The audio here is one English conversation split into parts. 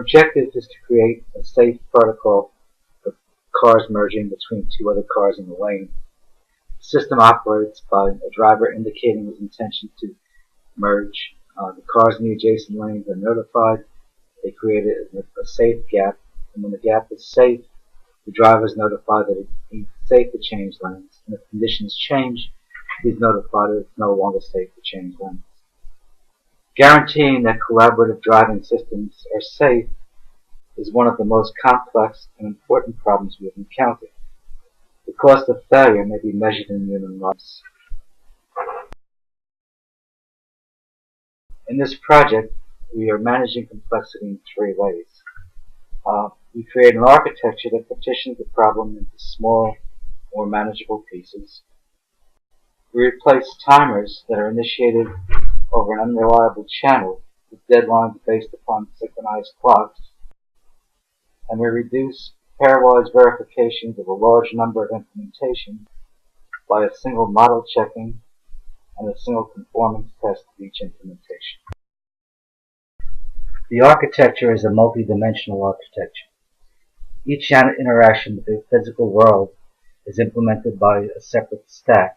objective is to create a safe protocol for cars merging between two other cars in the lane. The system operates by a driver indicating his intention to merge. The cars in the adjacent lanes are notified. They create a safe gap, and when the gap is safe, the driver is notified that it's safe to change lanes. And if conditions change, he's notified that it's no longer safe to change lanes. Guaranteeing that collaborative driving systems are safe is one of the most complex and important problems we have encountered. The cost of failure may be measured in human lives. In this project, we are managing complexity in three ways. We create an architecture that partitions the problem into small, more manageable pieces. We replace timers that are initiated over an unreliable channel with deadlines based upon synchronized clocks. And we reduce pairwise verifications of a large number of implementations by a single model checking and a single conformance test of each implementation. The architecture is a multi-dimensional architecture. Each interaction with the physical world is implemented by a separate stack.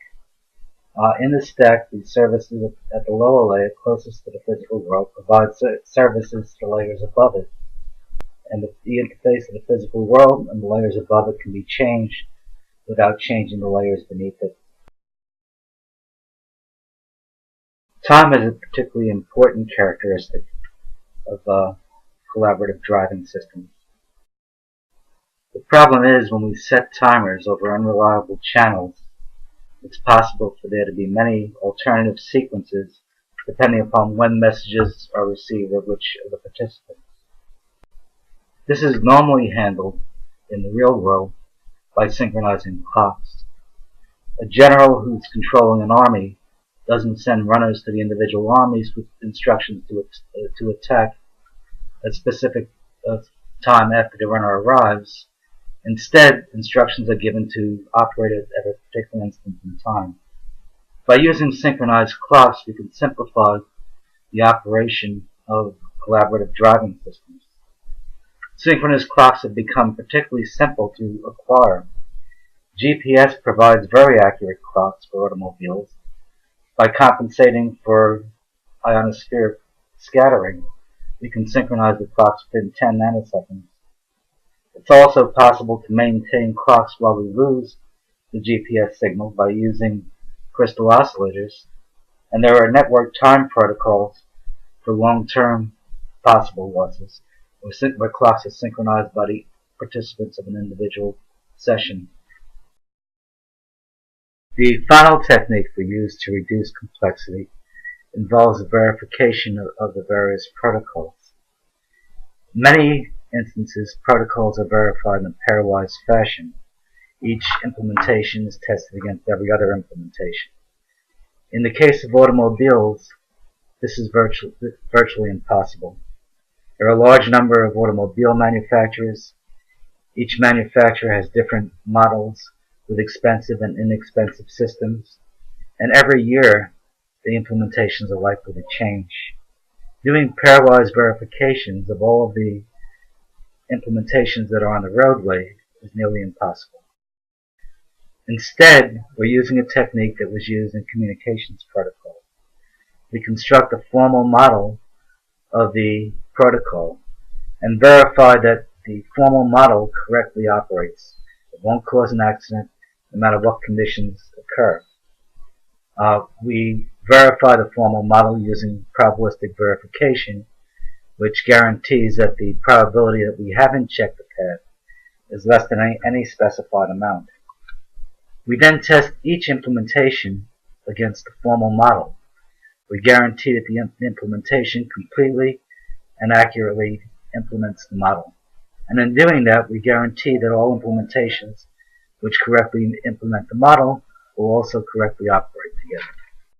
In the stack, the services at the lower layer closest to the physical world provide services to layers above it. And the interface of the physical world and the layers above it can be changed without changing the layers beneath it. Time is a particularly important characteristic of collaborative driving systems. The problem is when we set timers over unreliable channels, it's possible for there to be many alternative sequences depending upon when messages are received of which of the participants. This is normally handled in the real world by synchronizing clocks. A general who's controlling an army doesn't send runners to the individual armies with instructions to attack at a specific time after the runner arrives. Instead, instructions are given to operate at a particular instant in time. By using synchronized clocks, we can simplify the operation of collaborative driving systems. Synchronous clocks have become particularly simple to acquire. GPS provides very accurate clocks for automobiles. By compensating for ionospheric scattering, we can synchronize the clocks within 10 nanoseconds. It's also possible to maintain clocks while we lose the GPS signal by using crystal oscillators, and there are network time protocols for long-term possible losses, where clocks are synchronized by the participants of an individual session. The final technique we use to reduce complexity involves the verification of the various protocols. In many instances, protocols are verified in a pairwise fashion. Each implementation is tested against every other implementation. In the case of automobiles, this is virtually impossible. There are a large number of automobile manufacturers. Each manufacturer has different models with expensive and inexpensive systems, and every year the implementations are likely to change. Doing pairwise verifications of all of the implementations that are on the roadway is nearly impossible. Instead, we're using a technique that was used in communications protocols. We construct a formal model of the protocol and verify that the formal model correctly operates. It won't cause an accident no matter what conditions occur. We verify the formal model using probabilistic verification, which guarantees that the probability that we haven't checked the path is less than any specified amount. We then test each implementation against the formal model. We guarantee that the implementation completely and accurately implements the model. And in doing that, we guarantee that all implementations which correctly implement the model will also correctly operate together.